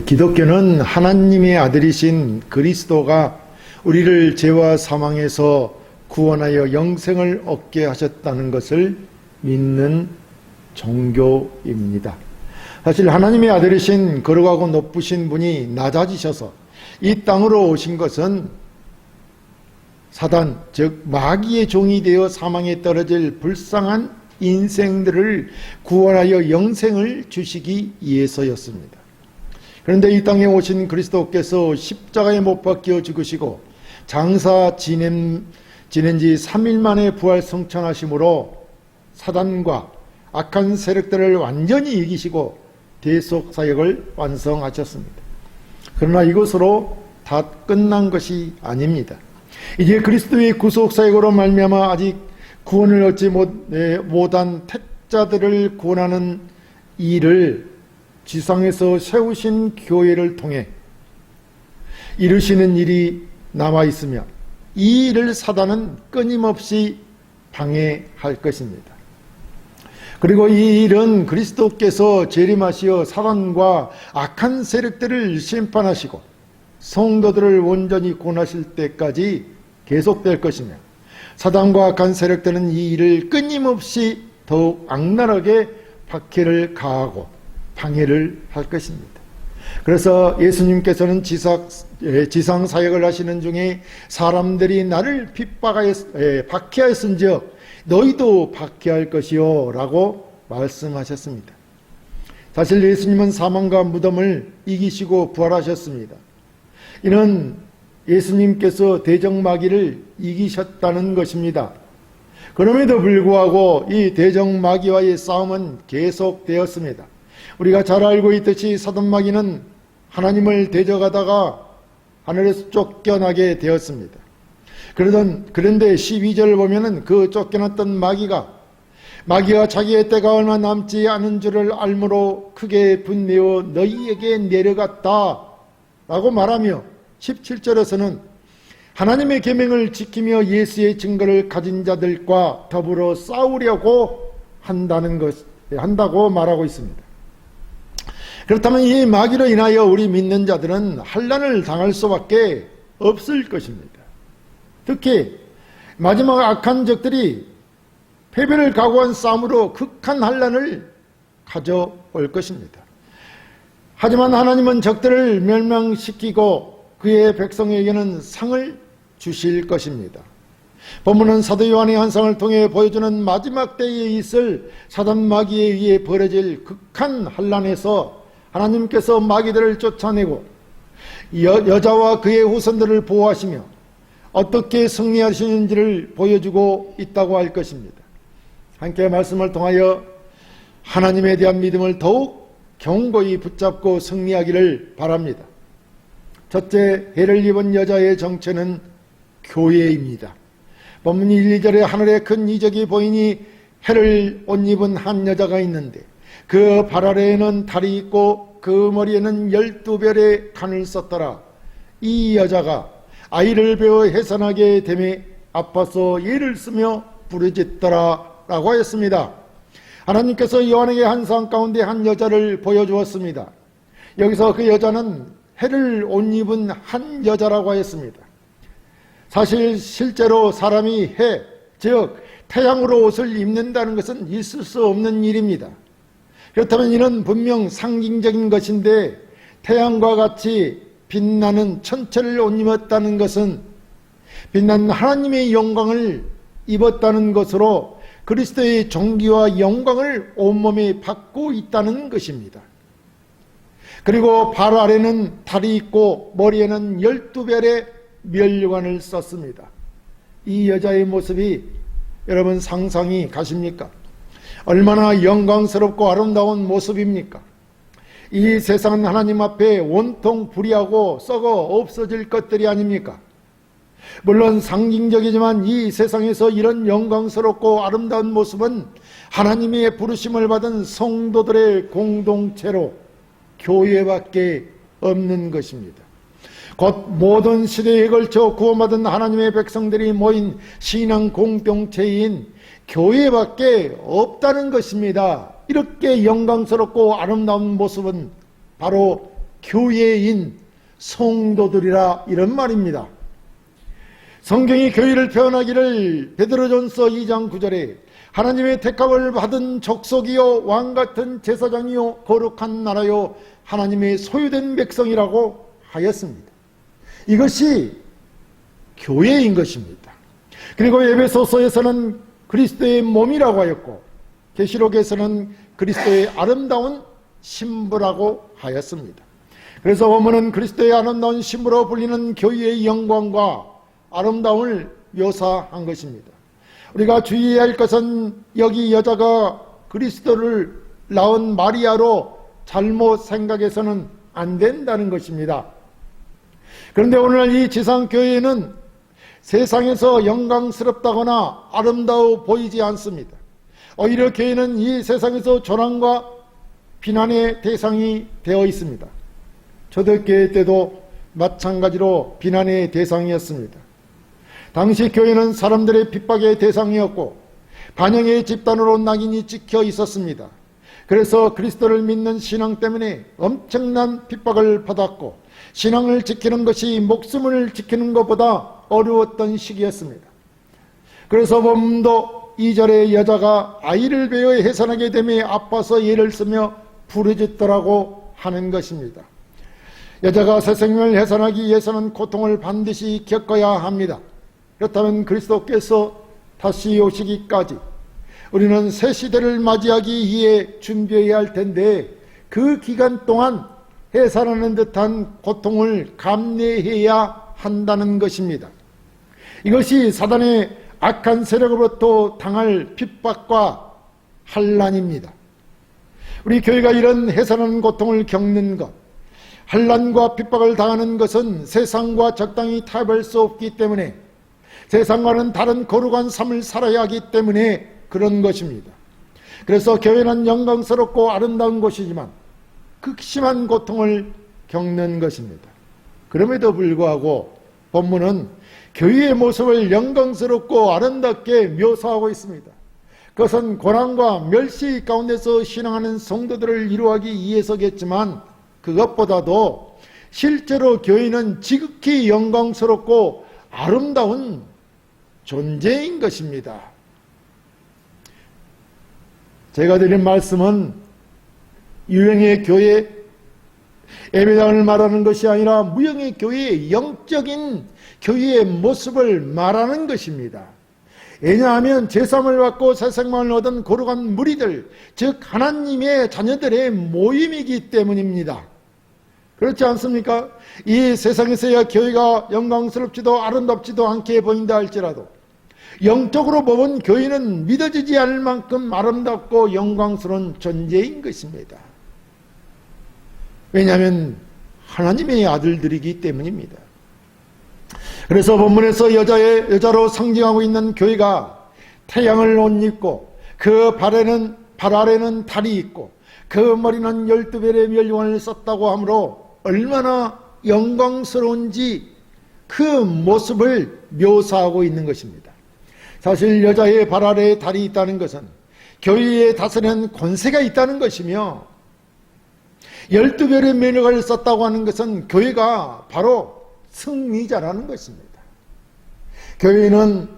기독교는 하나님의 아들이신 그리스도가 우리를 죄와 사망에서 구원하여 영생을 얻게 하셨다는 것을 믿는 종교입니다. 사실 하나님의 아들이신 거룩하고 높으신 분이 낮아지셔서 이 땅으로 오신 것은 사단, 즉 마귀의 종이 되어 사망에 떨어질 불쌍한 인생들을 구원하여 영생을 주시기 위해서였습니다. 그런데 이 땅에 오신 그리스도께서 십자가에 못 박혀 죽으시고 장사 지낸 지 3일 만에 부활 성천하심으로 사단과 악한 세력들을 완전히 이기시고 대속 사역을 완성하셨습니다. 그러나 이것으로 다 끝난 것이 아닙니다. 이제 그리스도의 구속 사역으로 말미암아 아직 구원을 얻지 못한 택자들을 구원하는 일을 지상에서 세우신 교회를 통해 이루시는 일이 남아 있으며 이 일을 사단은 끊임없이 방해할 것입니다. 그리고 이 일은 그리스도께서 재림하시어 사단과 악한 세력들을 심판하시고 성도들을 온전히 구원하실 때까지 계속될 것이며 사단과 악한 세력들은 이 일을 끊임없이 더욱 악랄하게 박해를 가하고 방해를 할 것입니다. 그래서 예수님께서는 지상 사역을 하시는 중에 사람들이 나를 박해하였은즉 너희도 박해할 것이요 라고 말씀하셨습니다. 사실 예수님은 사망과 무덤을 이기시고 부활하셨습니다. 이는 예수님께서 대적마귀를 이기셨다는 것입니다. 그럼에도 불구하고 이 대적마귀와의 싸움은 계속되었습니다. 우리가 잘 알고 있듯이 사단마귀는 하나님을 대적하다가 하늘에서 쫓겨나게 되었습니다. 그런데 12절 보면은 그 쫓겨났던 마귀가 자기의 때가 얼마 남지 않은 줄을 알므로 크게 분내어 너희에게 내려갔다 라고 말하며 17절에서는 하나님의 계명을 지키며 예수의 증거를 가진 자들과 더불어 싸우려고 한다고 말하고 있습니다. 그렇다면 이 마귀로 인하여 우리 믿는 자들은 환난을 당할 수밖에 없을 것입니다. 특히 마지막 악한 적들이 패배를 각오한 싸움으로 극한 환난을 가져올 것입니다. 하지만 하나님은 적들을 멸망시키고 그의 백성에게는 상을 주실 것입니다. 본문은 사도 요한의 환상을 통해 보여주는 마지막 때에 있을 사단 마귀에 의해 벌어질 극한 환난에서 하나님께서 마귀들을 쫓아내고 여자와 그의 후손들을 보호하시며 어떻게 승리하시는지를 보여주고 있다고 할 것입니다. 함께 말씀을 통하여 하나님에 대한 믿음을 더욱 견고히 붙잡고 승리하기를 바랍니다. 첫째, 해를 입은 여자의 정체는 교회입니다. 본문 1, 2절에 하늘에 큰 이적이 보이니 해를 옷 입은 한 여자가 있는데 그 발 아래에는 달이 있고 그 머리에는 12별의 간을 썼더라. 이 여자가 아이를 베어 해산하게 되매 아파서 예를 쓰며 부르짖더라 라고 하였습니다. 하나님께서 요한에게 환상 가운데 한 여자를 보여주었습니다. 여기서 그 여자는 해를 옷 입은 한 여자라고 하였습니다. 사실 실제로 사람이 즉 태양으로 옷을 입는다는 것은 있을 수 없는 일입니다. 그렇다면 이는 분명 상징적인 것인데 태양과 같이 빛나는 천체를 옷 입었다는 것은 빛나는 하나님의 영광을 입었다는 것으로 그리스도의 존귀와 영광을 온몸에 받고 있다는 것입니다. 그리고 발 아래는 달이 있고 머리에는 12별의 면류관을 썼습니다. 이 여자의 모습이 여러분 상상이 가십니까? 얼마나 영광스럽고 아름다운 모습입니까? 이 세상은 하나님 앞에 온통 불의하고 썩어 없어질 것들이 아닙니까? 물론 상징적이지만 이 세상에서 이런 영광스럽고 아름다운 모습은 하나님의 부르심을 받은 성도들의 공동체로 교회밖에 없는 것입니다. 곧 모든 시대에 걸쳐 구원받은 하나님의 백성들이 모인 신앙 공동체인 교회밖에 없다는 것입니다. 이렇게 영광스럽고 아름다운 모습은 바로 교회인 성도들이라 이런 말입니다. 성경이 교회를 표현하기를 베드로전서 2장 9절에 하나님의 택함을 받은 족속이요 왕같은 제사장이요 거룩한 나라요 하나님의 소유된 백성이라고 하였습니다. 이것이 교회인 것입니다. 그리고 에베소서에서는 그리스도의 몸이라고 하였고 계시록에서는 그리스도의 아름다운 신부라고 하였습니다. 그래서 원문은 그리스도의 아름다운 신부로 불리는 교회의 영광과 아름다움을 묘사한 것입니다. 우리가 주의해야 할 것은 여기 여자가 그리스도를 낳은 마리아로 잘못 생각해서는 안 된다는 것입니다. 그런데 오늘 이 지상교회는 세상에서 영광스럽다거나 아름다워 보이지 않습니다. 오히려 교회는 이 세상에서 조난과 비난의 대상이 되어 있습니다. 초대교회 때도 마찬가지로 비난의 대상이었습니다. 당시 교회는 사람들의 핍박의 대상이었고 반영의 집단으로 낙인이 찍혀 있었습니다. 그래서 그리스도를 믿는 신앙 때문에 엄청난 핍박을 받았고 신앙을 지키는 것이 목숨을 지키는 것보다 어려웠던 시기였습니다. 그래서 본문도 2절에 여자가 아이를 베어 해산하게 되며 아파서 예를 쓰며 부르짖더라고 하는 것입니다. 여자가 새 생명을 해산하기 위해서는 고통을 반드시 겪어야 합니다. 그렇다면 그리스도께서 다시 오시기까지 우리는 새 시대를 맞이하기 위해 준비해야 할 텐데 그 기간 동안 해산하는 듯한 고통을 감내해야 한다는 것입니다. 이것이 사단의 악한 세력으로부터 당할 핍박과 환난입니다. 우리 교회가 이런 해산하는 고통을 겪는 것, 환난과 핍박을 당하는 것은 세상과 적당히 타협할 수 없기 때문에 세상과는 다른 거룩한 삶을 살아야 하기 때문에 그런 것입니다. 그래서 교회는 영광스럽고 아름다운 곳이지만 극심한 고통을 겪는 것입니다. 그럼에도 불구하고 본문은 교회의 모습을 영광스럽고 아름답게 묘사하고 있습니다. 그것은 고난과 멸시 가운데서 신앙하는 성도들을 이루하기 위해서겠지만 그것보다도 실제로 교회는 지극히 영광스럽고 아름다운 존재인 것입니다. 제가 드린 말씀은 유형의 교회, 예배당을 말하는 것이 아니라 무형의 교회의 영적인 교회의 모습을 말하는 것입니다. 왜냐하면 제사함을 받고 새 생명을 얻은 거룩한 무리들, 즉 하나님의 자녀들의 모임이기 때문입니다. 그렇지 않습니까? 이 세상에서야 교회가 영광스럽지도 아름답지도 않게 보인다 할지라도 영적으로 보면 교회는 믿어지지 않을 만큼 아름답고 영광스러운 존재인 것입니다. 왜냐하면 하나님의 아들들이기 때문입니다. 그래서 본문에서 여자로 상징하고 있는 교회가 태양을 옷 입고 그 발 아래는 달이 있고 그 머리는 12별의 멸류관을 썼다고 하므로 얼마나 영광스러운지 그 모습을 묘사하고 있는 것입니다. 사실 여자의 발 아래에 달이 있다는 것은 교회에 다스리는 권세가 있다는 것이며 12별의 멸류관을 썼다고 하는 것은 교회가 바로 승리자라는 것입니다. 교회는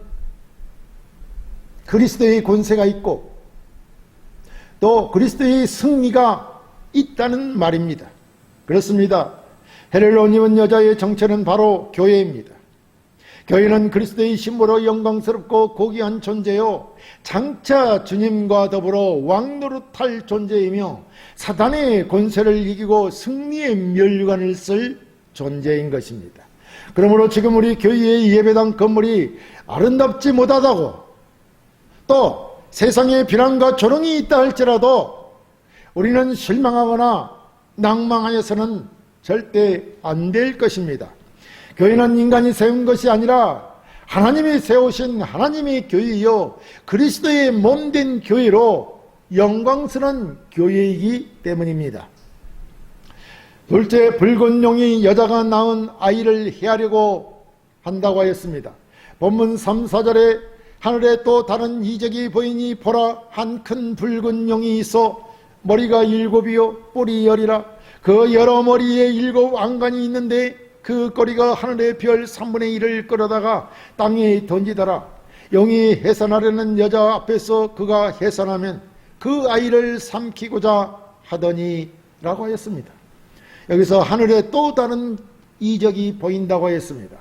그리스도의 권세가 있고 또 그리스도의 승리가 있다는 말입니다. 그렇습니다. 해를 옷 입은 여자의 정체는 바로 교회입니다. 교회는 그리스도의 신부로 영광스럽고 고귀한 존재요 장차 주님과 더불어 왕노릇할 존재이며 사단의 권세를 이기고 승리의 멸류관을 쓸 존재인 것입니다. 그러므로 지금 우리 교회의 예배당 건물이 아름답지 못하다고 또 세상에 비난과 조롱이 있다 할지라도 우리는 실망하거나 낭망하여서는 절대 안 될 것입니다. 교회는 인간이 세운 것이 아니라 하나님이 세우신 하나님의 교회이요 그리스도의 몸된 교회로 영광스러운 교회이기 때문입니다. 둘째, 붉은 용이 여자가 낳은 아이를 해하려고 한다고 하였습니다. 본문 3, 4절에 하늘에 또 다른 이적이 보이니 보라 한 큰 붉은 용이 있어 머리가 7이요 뿔이 10이라 그 여러 머리에 7 왕관이 있는데 그 꼬리가 하늘의 별 3분의 1을 끌어다가 땅에 던지더라. 영이 해산하려는 여자 앞에서 그가 해산하면 그 아이를 삼키고자 하더니 라고 하였습니다. 여기서 하늘에 또 다른 이적이 보인다고 했습니다.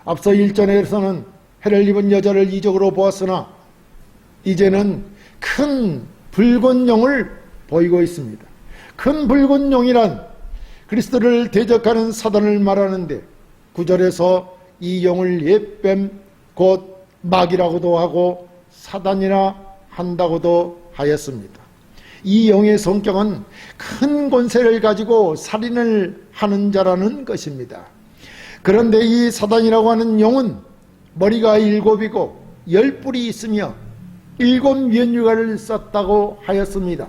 앞서 1절에서는 해를 입은 여자를 이적으로 보았으나 이제는 큰 붉은 용을 보이고 있습니다. 큰 붉은 용이란 그리스도를 대적하는 사단을 말하는데 9절에서 이 용을 옛뱀 곧 마귀라고도 하고 사단이라 한다고도 하였습니다. 이 용의 성격은 큰 권세를 가지고 살인을 하는 자라는 것입니다. 그런데 이 사단이라고 하는 용은 머리가 7이고 10뿔이 있으며 7 면류관을 썼다고 하였습니다.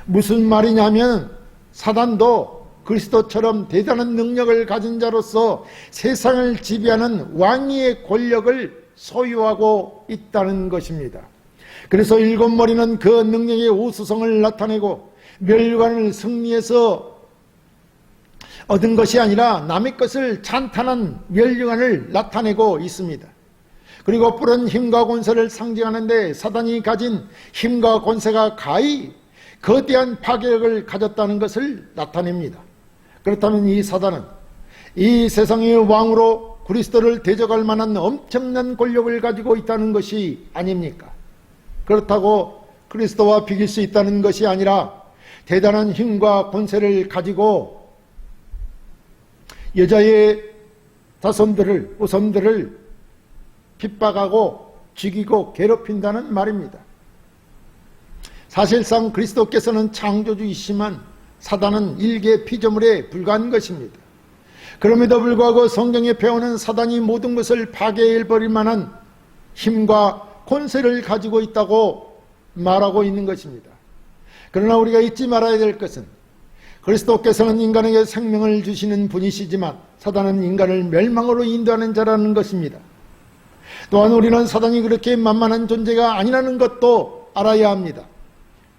무슨 말이냐면 사단도 그리스도처럼 대단한 능력을 가진 자로서 세상을 지배하는 왕위의 권력을 소유하고 있다는 것입니다. 그래서 7머리는 그 능력의 우수성을 나타내고 멸관을 승리해서 얻은 것이 아니라 남의 것을 찬탄한 멸관을 나타내고 있습니다. 그리고 뿔은 힘과 권세를 상징하는데 사단이 가진 힘과 권세가 가히 거대한 파괴력을 가졌다는 것을 나타냅니다. 그렇다면 이 사단은 이 세상의 왕으로 그리스도를 대적할 만한 엄청난 권력을 가지고 있다는 것이 아닙니까? 그렇다고 그리스도와 비길 수 있다는 것이 아니라 대단한 힘과 권세를 가지고 여자의 자손들을, 후손들을 핍박하고 죽이고 괴롭힌다는 말입니다. 사실상 그리스도께서는 창조주이시지만 사단은 일개 피조물에 불과한 것입니다. 그럼에도 불구하고 성경에 배우는 사단이 모든 것을 파괴해버릴 만한 힘과 권세를 가지고 있다고 말하고 있는 것입니다. 그러나 우리가 잊지 말아야 될 것은 그리스도께서는 인간에게 생명을 주시는 분이시지만 사단은 인간을 멸망으로 인도하는 자라는 것입니다. 또한 우리는 사단이 그렇게 만만한 존재가 아니라는 것도 알아야 합니다.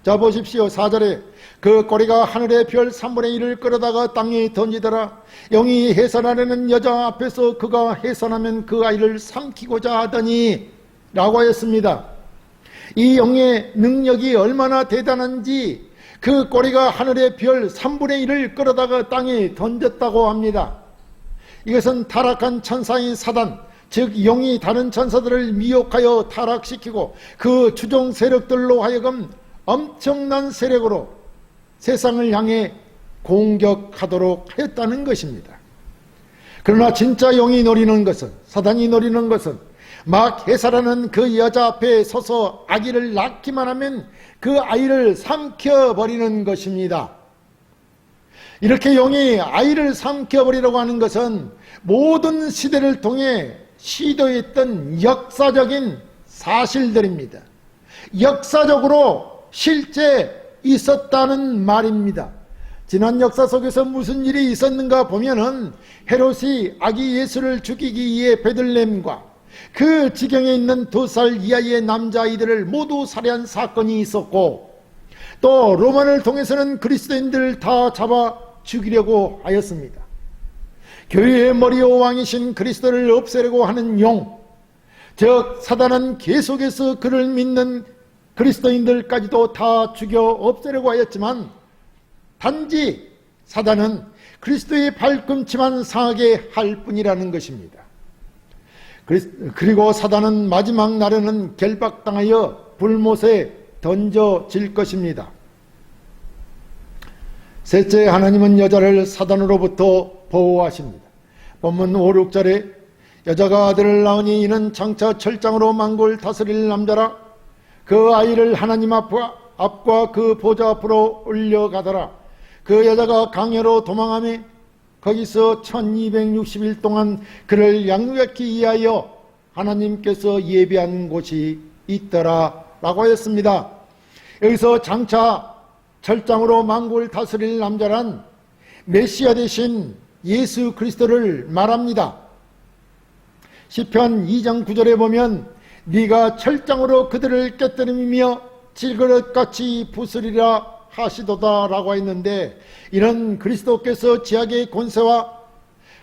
자 보십시오. 4절에 그 꼬리가 하늘의 별 3분의 1을 끌어다가 땅에 던지더라. 영이 해산하려는 여자 앞에서 그가 해산하면 그 아이를 삼키고자 하더니 라고 하였습니다. 이 영의 능력이 얼마나 대단한지 그 꼬리가 하늘의 별 3분의 1을 끌어다가 땅에 던졌다고 합니다. 이것은 타락한 천사인 사단, 즉 영이 다른 천사들을 미혹하여 타락시키고 그 추종 세력들로 하여금 엄청난 세력으로 세상을 향해 공격하도록 하였다는 것입니다. 그러나 진짜 영이 노리는 것은, 사단이 노리는 것은 막 해산하는 그 여자 앞에 서서 아기를 낳기만 하면 그 아이를 삼켜버리는 것입니다. 이렇게 영이 아이를 삼켜버리려고 하는 것은 모든 시대를 통해 시도했던 역사적인 사실들입니다. 역사적으로 실제 있었다는 말입니다. 지난 역사 속에서 무슨 일이 있었는가 보면은 헤롯이 아기 예수를 죽이기 위해 베들레헴과 그 지경에 있는 2살 이하의 남자아이들을 모두 살해한 사건이 있었고, 또 로마를 통해서는 그리스도인들을 다 잡아 죽이려고 하였습니다. 교회의 머리오 왕이신 그리스도를 없애려고 하는 용, 즉 사단은 계속해서 그를 믿는 그리스도인들까지도 다 죽여 없애려고 하였지만 단지 사단은 그리스도의 발꿈치만 상하게 할 뿐이라는 것입니다. 그리고 사단은 마지막 날에는 결박당하여 불못에 던져질 것입니다. 셋째, 하나님은 여자를 사단으로부터 보호하십니다. 본문 5, 6절에 여자가 아들을 낳으니 이는 장차 철장으로 만국을 다스릴 남자라. 그 아이를 하나님 앞과 그 보좌 앞으로 올려가더라. 그 여자가 강야로 도망하며 거기서 1260일 동안 그를 양육하기 위하여 하나님께서 예비한 곳이 있더라 라고 했습니다. 여기서 장차 철장으로 만국을 다스릴 남자란 메시아 되신 예수 그리스도를 말합니다. 시편 2장 9절에 보면 네가 철장으로 그들을 깨뜨리며 질그릇같이 부수리라 하시도다라고 했는데, 이런 그리스도께서 지악의 권세와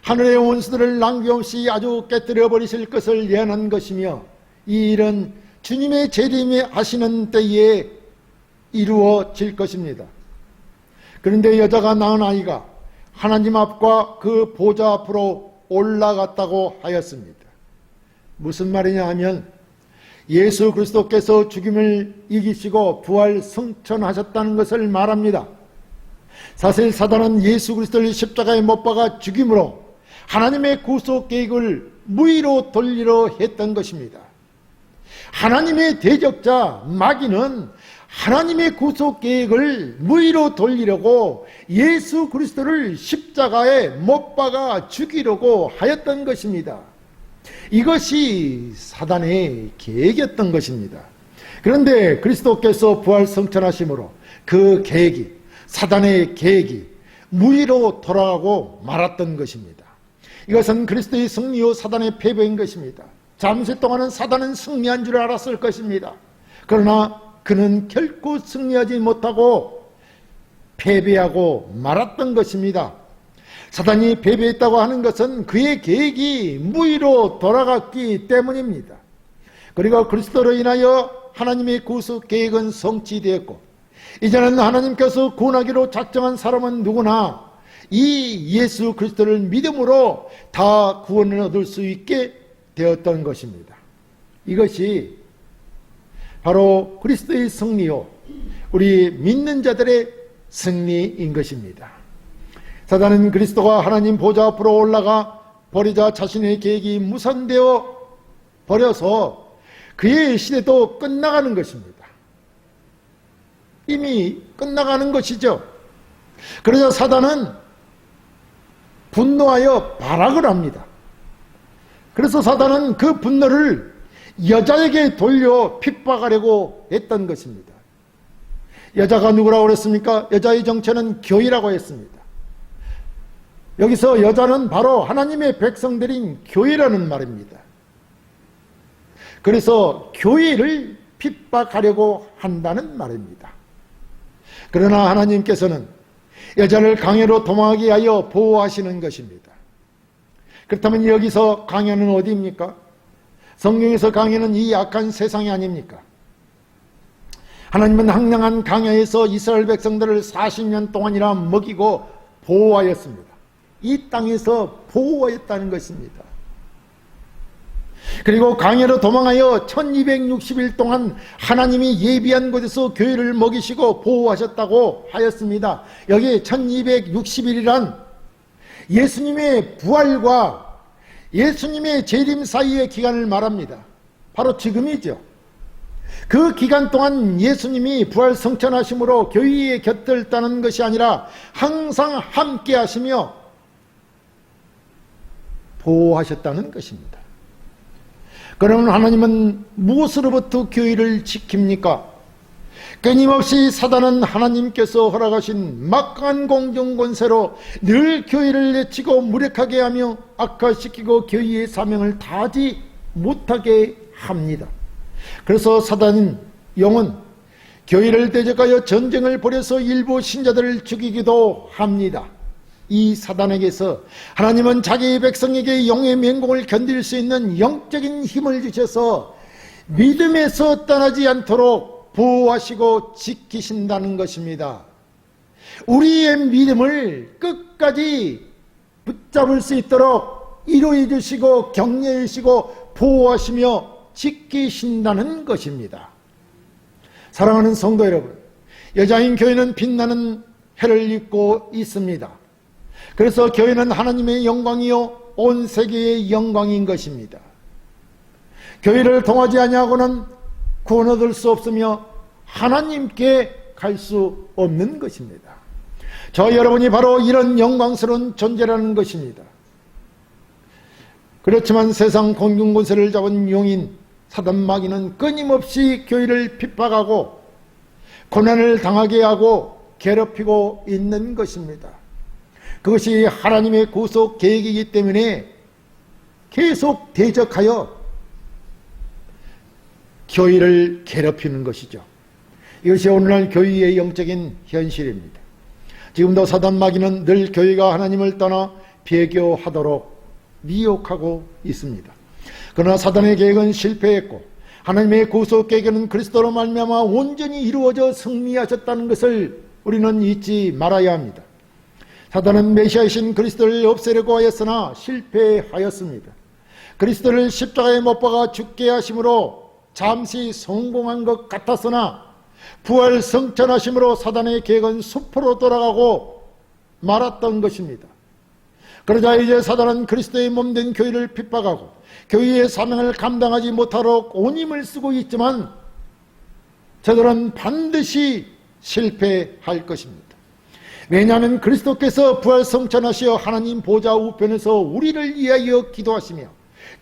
하늘의 원수들을 낭비없이 아주 깨뜨려 버리실 것을 예언한 것이며, 이 일은 주님의 재림에 하시는 때에 이루어질 것입니다. 그런데 여자가 낳은 아이가 하나님 앞과 그 보좌 앞으로 올라갔다고 하였습니다. 무슨 말이냐 하면, 예수 그리스도께서 죽임을 이기시고 부활 승천하셨다는 것을 말합니다. 사실 사단은 예수 그리스도를 십자가에 못 박아 죽임으로 하나님의 구속 계획을 무의로 돌리려 했던 것입니다. 하나님의 대적자 마귀는 하나님의 구속 계획을 무의로 돌리려고 예수 그리스도를 십자가에 못 박아 죽이려고 하였던 것입니다. 이것이 사단의 계획이었던 것입니다. 그런데 그리스도께서 부활 승천하심으로 그 계획이, 사단의 계획이 무의로 돌아가고 말았던 것입니다. 이것은 그리스도의 승리요 사단의 패배인 것입니다. 잠시 동안은 사단은 승리한 줄 알았을 것입니다. 그러나 그는 결코 승리하지 못하고 패배하고 말았던 것입니다. 사단이 패배했다고 하는 것은 그의 계획이 무의로 돌아갔기 때문입니다. 그리고 그리스도로 인하여 하나님의 구속 계획은 성취되었고, 이제는 하나님께서 구원하기로 작정한 사람은 누구나 이 예수 그리스도를 믿음으로 다 구원을 얻을 수 있게 되었던 것입니다. 이것이 바로 그리스도의 승리요, 우리 믿는 자들의 승리인 것입니다. 사단은 그리스도가 하나님 보좌 앞으로 올라가 버리자 자신의 계획이 무산되어 버려서 그의 시대도 끝나가는 것입니다. 이미 끝나가는 것이죠. 그러자 사단은 분노하여 발악을 합니다. 그래서 사단은 그 분노를 여자에게 돌려 핍박하려고 했던 것입니다. 여자가 누구라고 그랬습니까? 여자의 정체는 교회라고 했습니다. 여기서 여자는 바로 하나님의 백성들인 교회라는 말입니다. 그래서 교회를 핍박하려고 한다는 말입니다. 그러나 하나님께서는 여자를 강해로 도망하게 하여 보호하시는 것입니다. 그렇다면 여기서 강해는 어디입니까? 성경에서 강해는 이 악한 세상이 아닙니까? 하나님은 황량한 강야에서 이스라엘 백성들을 40년 동안이나 먹이고 보호하였습니다. 이 땅에서 보호하였다는 것입니다. 그리고 강야로 도망하여 1260일 동안 하나님이 예비한 곳에서 교회를 먹이시고 보호하셨다고 하였습니다. 여기 1260일이란 예수님의 부활과 예수님의 재림 사이의 기간을 말합니다. 바로 지금이죠. 그 기간 동안 예수님이 부활 승천하심으로 교회의 곁을 떠나는 것이 아니라 항상 함께 하시며 보호하셨다는 것입니다. 그러면 하나님은 무엇으로부터 교회를 지킵니까? 끊임없이 사단은 하나님께서 허락하신 막강한 공중권세로 늘 교회를 내치고 무력하게 하며 악화시키고 교회의 사명을 다하지 못하게 합니다. 그래서 사단은 영은 교회를 대적하여 전쟁을 벌여서 일부 신자들을 죽이기도 합니다. 이 사단에게서 하나님은 자기 백성에게 영의 맹공을 견딜 수 있는 영적인 힘을 주셔서 믿음에서 떠나지 않도록 보호하시고 지키신다는 것입니다. 우리의 믿음을 끝까지 붙잡을 수 있도록 이루어 주시고 격려해 주시고 보호하시며 지키신다는 것입니다. 사랑하는 성도 여러분, 여자인 교회는 빛나는 해를 입고 있습니다. 그래서 교회는 하나님의 영광이요 온 세계의 영광인 것입니다. 교회를 통하지 아니하고는 구원 얻을 수 없으며 하나님께 갈 수 없는 것입니다. 저 여러분이 바로 이런 영광스러운 존재라는 것입니다. 그렇지만 세상 공중권세를 잡은 용인 사단 마귀는 끊임없이 교회를 핍박하고 고난을 당하게 하고 괴롭히고 있는 것입니다. 그것이 하나님의 구속 계획이기 때문에 계속 대적하여 교회를 괴롭히는 것이죠. 이것이 오늘날 교회의 영적인 현실입니다. 지금도 사단 마귀는 늘 교회가 하나님을 떠나 배교하도록 미혹하고 있습니다. 그러나 사단의 계획은 실패했고 하나님의 구속 계획은 그리스도로 말미암아 온전히 이루어져 승리하셨다는 것을 우리는 잊지 말아야 합니다. 사단은 메시아이신 그리스도를 없애려고 하였으나 실패하였습니다. 그리스도를 십자가에 못 박아 죽게 하심으로 잠시 성공한 것 같았으나 부활 성천하심으로 사단의 계획은 수포로 돌아가고 말았던 것입니다. 그러자 이제 사단은 그리스도의 몸된 교회를 핍박하고 교회의 사명을 감당하지 못하도록 온 힘을 쓰고 있지만 저들은 반드시 실패할 것입니다. 왜냐하면 그리스도께서 부활 성천하시어 하나님 보좌 우편에서 우리를 위하여 기도하시며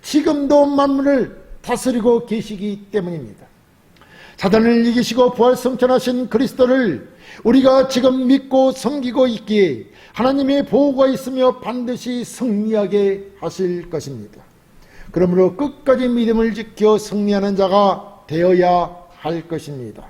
지금도 만물을 다스리고 계시기 때문입니다. 사단을 이기시고 부활 성천하신 그리스도를 우리가 지금 믿고 섬기고 있기에 하나님의 보호가 있으며 반드시 승리하게 하실 것입니다. 그러므로 끝까지 믿음을 지켜 승리하는 자가 되어야 할 것입니다.